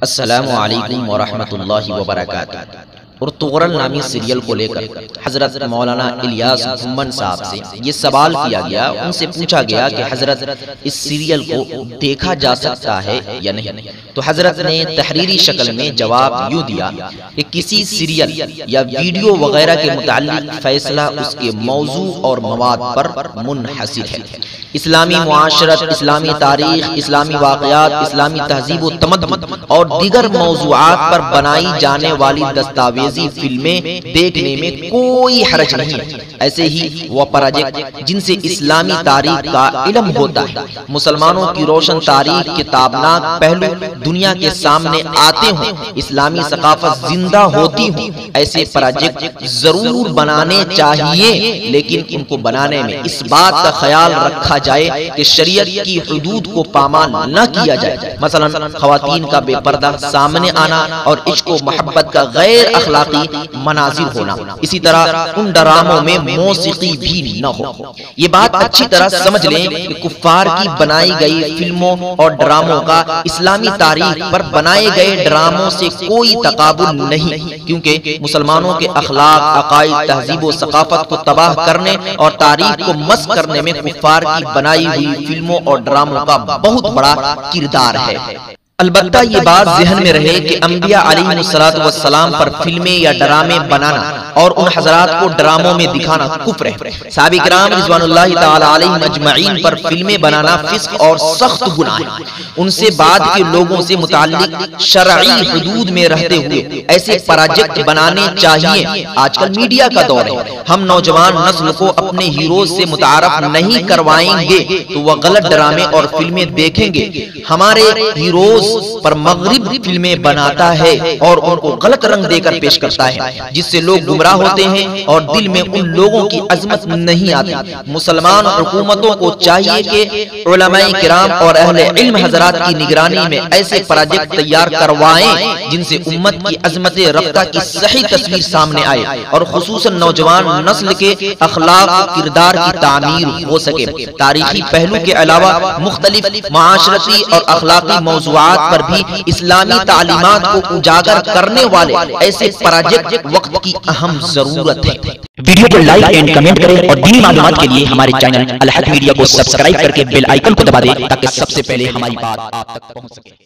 السلام علیکم ورحمۃ اللہ وبرکاتہ۔ ارطغرل نامی سیریل کو لے کر حضرت مولانا الیاس گھمن صاحب سے یہ سوال کیا گیا، ان سے پوچھا گیا کہ حضرت اس سیریل کو دیکھا جا سکتا ہے یا نہیں، تو حضرت نے تحریری شکل میں جواب یوں دیا کہ کسی سیریل یا ویڈیو وغیرہ کے متعلق فیصلہ اس کے موضوع اور مواد پر منحصر ہے۔ اسلامی معاشرت، اسلامی تاریخ، اسلامی واقعات، اسلامی تہذیب و تمدن اور دیگر موضوعات پر بنائی جانے والی دستاویزی فلمیں دیکھنے میں کوئی حرج نہیں ہے۔ ایسے ہی وہ پروجیکٹ جن سے اسلامی تاریخ کا علم ہوتا ہے، مسلمانوں کی روشن تاریخ کے تابناک پہلو دنیا کے سامنے آتے ہوں، اسلامی ثقافت زندہ ہوتی ہوں، ایسے پروجیکٹ ضرور بنانے چاہیے، لیکن ان کو بنانے میں اس بات کا خیال رکھا جائے کہ شریعت کی حدود کو پامال نہ کیا جائے، مثلا خواتین کا بے پردہ سامنے آنا اور عشق و محبت کا غیر اخلاقی مناظر ہونا۔ اسی طرح ان ڈراموں میں موسیقی بھی نہ ہو۔ یہ بات اچھی طرح سمجھ لیں کہ کفار کی بنائی گئی فلموں اور ڈراموں کا اسلامی تاریخ پر بنائے گئے ڈراموں سے کوئی تقابل نہیں، کیونکہ مسلمانوں کے اخلاق، عقائد، تہذیب و ثقافت کو تباہ کرنے اور تاریخ کو مسخ کرنے میں کفار کی بنائی ہوئی فلموں اور ڈراموں کا بہت بڑا کردار ہے۔ البتہ یہ بات ذہن میں رہے کہ انبیاء علیہ السلام پر فلمیں یا ڈرامے بنانا اور ان حضرات کو ڈراموں میں دکھانا کفر ہے۔ صحابہ کرام رضوان اللہ تعالی علیہم اجمعین پر فلمیں بنانا فسق اور سخت گناہ ہے۔ ان سے بعد کے لوگوں سے متعلق شرعی حدود میں رہتے ہوئے ایسے پروجیکٹ بنانے چاہیے۔ آج کل میڈیا کا دور ہے، ہم نوجوان نسل کو اپنے ہیروز سے متعارف نہیں کروائیں گے تو وہ غلط ڈرامے اور فلمیں دیکھیں گے۔ ہمارے ہیروز پر مغرب فلمیں بناتا ہے اور ان کو غلط رنگ دے کر پیش کرتا ہے، جس سے لوگ گمراہ ہوتے ہیں اور دل میں ان لوگوں کی عظمت نہیں آتی۔ مسلمان حکومتوں کو چاہیے کہ علماء کرام اور اہل علم حضرات کی نگرانی میں ایسے پروجیکٹ تیار کروائیں جن سے امت کی عظمت رفتہ کی صحیح تصویر سامنے آئے اور خصوصاً نوجوان نسل کے اخلاق و کردار کی تعمیر ہو سکے۔ تاریخی پہلو کے علاوہ مختلف معاشرتی اور اخلاقی موضوعات پر بھی اسلامی تعلیمات کو اجاگر کرنے والے ایسے پروجیکٹ وقت کی اہم ضرورت ہے۔ ویڈیو کو لائک اینڈ کمنٹ کریں اور دینی معلومات کے لیے ہمارے چینل الحقمیڈیا کو سبسکرائب کر کے بیل آئیکن کو دبا دیں تاکہ سب سے پہلے ہماری بات آپ تک پہنچ سکے۔